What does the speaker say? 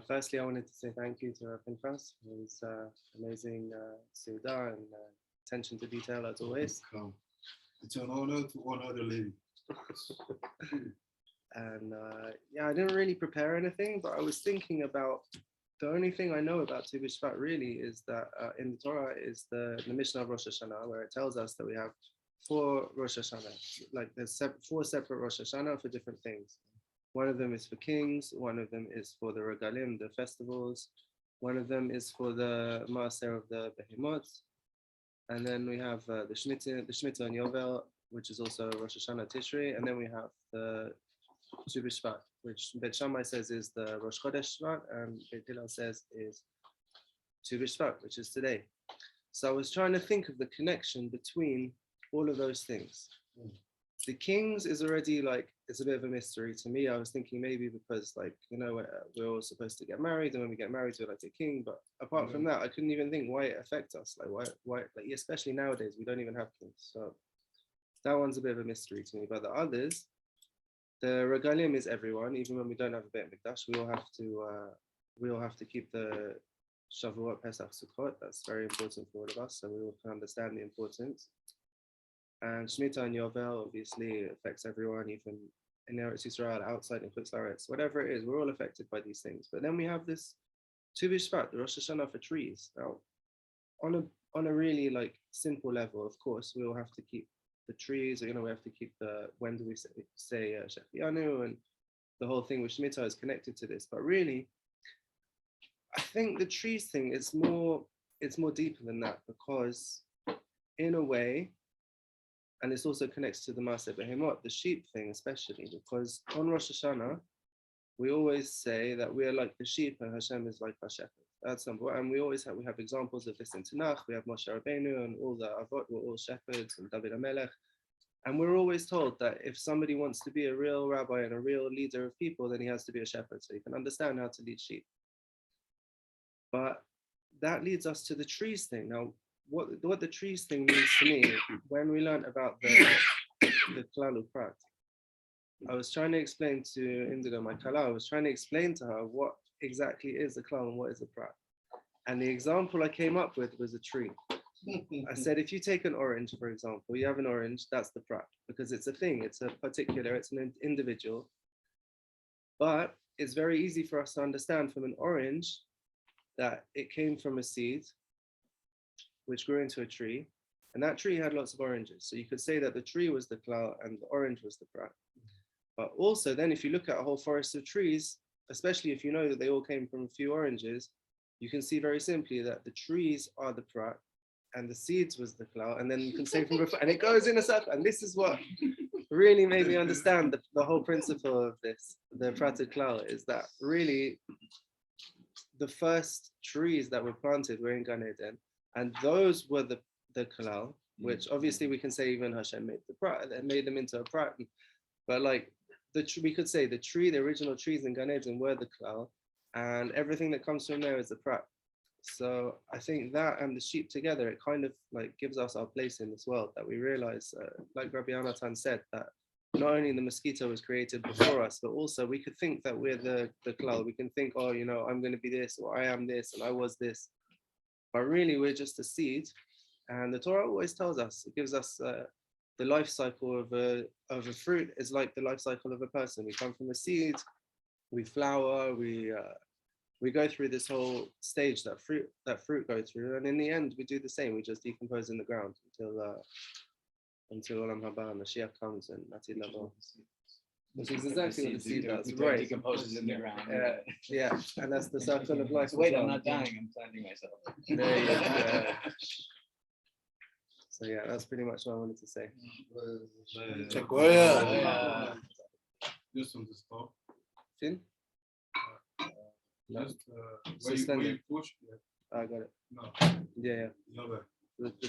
Firstly, I wanted to say thank you to Pinchas for his amazing Suda and attention to detail as always. It's an honor to honor the lady. And yeah, I didn't really prepare anything, but I was thinking about the only thing I know about BiShvat really is that in the Torah is the Mishnah of Rosh Hashanah, where it tells us that we have 4 Rosh Hashanah, like there's 4 separate Rosh Hashanah for different things. One of them is for kings, one of them is for the regalim, the festivals, one of them is for the maaser of the behemoth, and then we have the Shemitah and Yovel, which is also Rosh Hashanah Tishrei, and then we have the BiShvat, which Bet Shammai says is the Rosh Chodesh Shvat, and Bet Hillel says is BiShvat, which is today. So I was trying to think of the connection between all of those things. The kings is already like, it's a bit of a mystery to me. I was thinking maybe because like, you know, we're all supposed to get married, and when we get married, we're like a king. But apart from that, I couldn't even think why it affects us. Like why, like especially nowadays, we don't even have kings. So that one's a bit of a mystery to me. But the others, the regalim is everyone. Even when we don't have a Beit Mikdash, we all have to keep the Shavuot, Pesach, Sukkot. That's very important for all of us. So we all can understand the importance. And Shemitah and Yovel obviously affects everyone, even in Eretz Yisrael, outside in Chutz La'aretz, whatever it is, we're all affected by these things. But then we have this BiShvat, the Rosh Hashanah for trees. Now, on a really like simple level, of course, we all have to keep the trees. You know, we have to keep the, when do we say Shechianu, and the whole thing with Shemitah is connected to this. But really, I think the trees thing is it's more deeper than that, because in a way, and this also connects to the Maaser Behemoth, the sheep thing especially, because on Rosh Hashanah, we always say that we are like the sheep and Hashem is like our shepherd. That's number one. And we have examples of this in Tanakh. We have Moshe Rabbeinu and all the Avot were all shepherds, and David HaMelech. And we're always told that if somebody wants to be a real rabbi and a real leader of people, then he has to be a shepherd, so he can understand how to lead sheep. But that leads us to the trees thing. Now, what the trees thing means to me, when we learned about the Klal Uprat, I was trying to explain to Indigo, my Kala, I was trying to explain to her what exactly is a Klal and what is a Prat. And the example I came up with was a tree. I said, if you take an orange, for example, you have an orange, that's the Prat, because it's a thing, it's a particular, it's an individual. But it's very easy for us to understand from an orange that it came from a seed, which grew into a tree, and that tree had lots of oranges. So you could say that the tree was the klal and the orange was the prat. But also then if you look at a whole forest of trees, especially if you know that they all came from a few oranges, you can see very simply that the trees are the prat and the seeds was the klal, and then you can say from before, and it goes in a circle. And this is what really made me understand the whole principle of this, the prated klal, is that really the first trees that were planted were in Gan Eden. And those were the kalal, which obviously we can say even Hashem made the prat, and made them into a prat. But like we could say the original trees in Gan Eden were the kalal, and everything that comes from there is the prat. So I think that and the sheep together, it kind of like gives us our place in this world, that we realize, like Rabbi Yonatan said, that not only the mosquito was created before us, but also we could think that we're the kalal. We can think, oh, you know, I'm going to be this, or I am this, and I was this. But really, we're just a seed, and the Torah always tells us, it gives us the life cycle of a fruit is like the life cycle of a person. We come from a seed, we flower, we go through this whole stage that fruit goes through, and in the end, we do the same. We just decompose in the ground until Olam Haba, Mashiach comes and Atid Lavo. Which is exactly what the seed does, right? Decomposes in the ground. Yeah, and that's the circle of life. Wait, I'm not dying. I'm planting myself. There you go. So yeah, that's pretty much what I wanted to say. Just on the stop. Fin? Just where you push. I got it. No. Yeah. No. The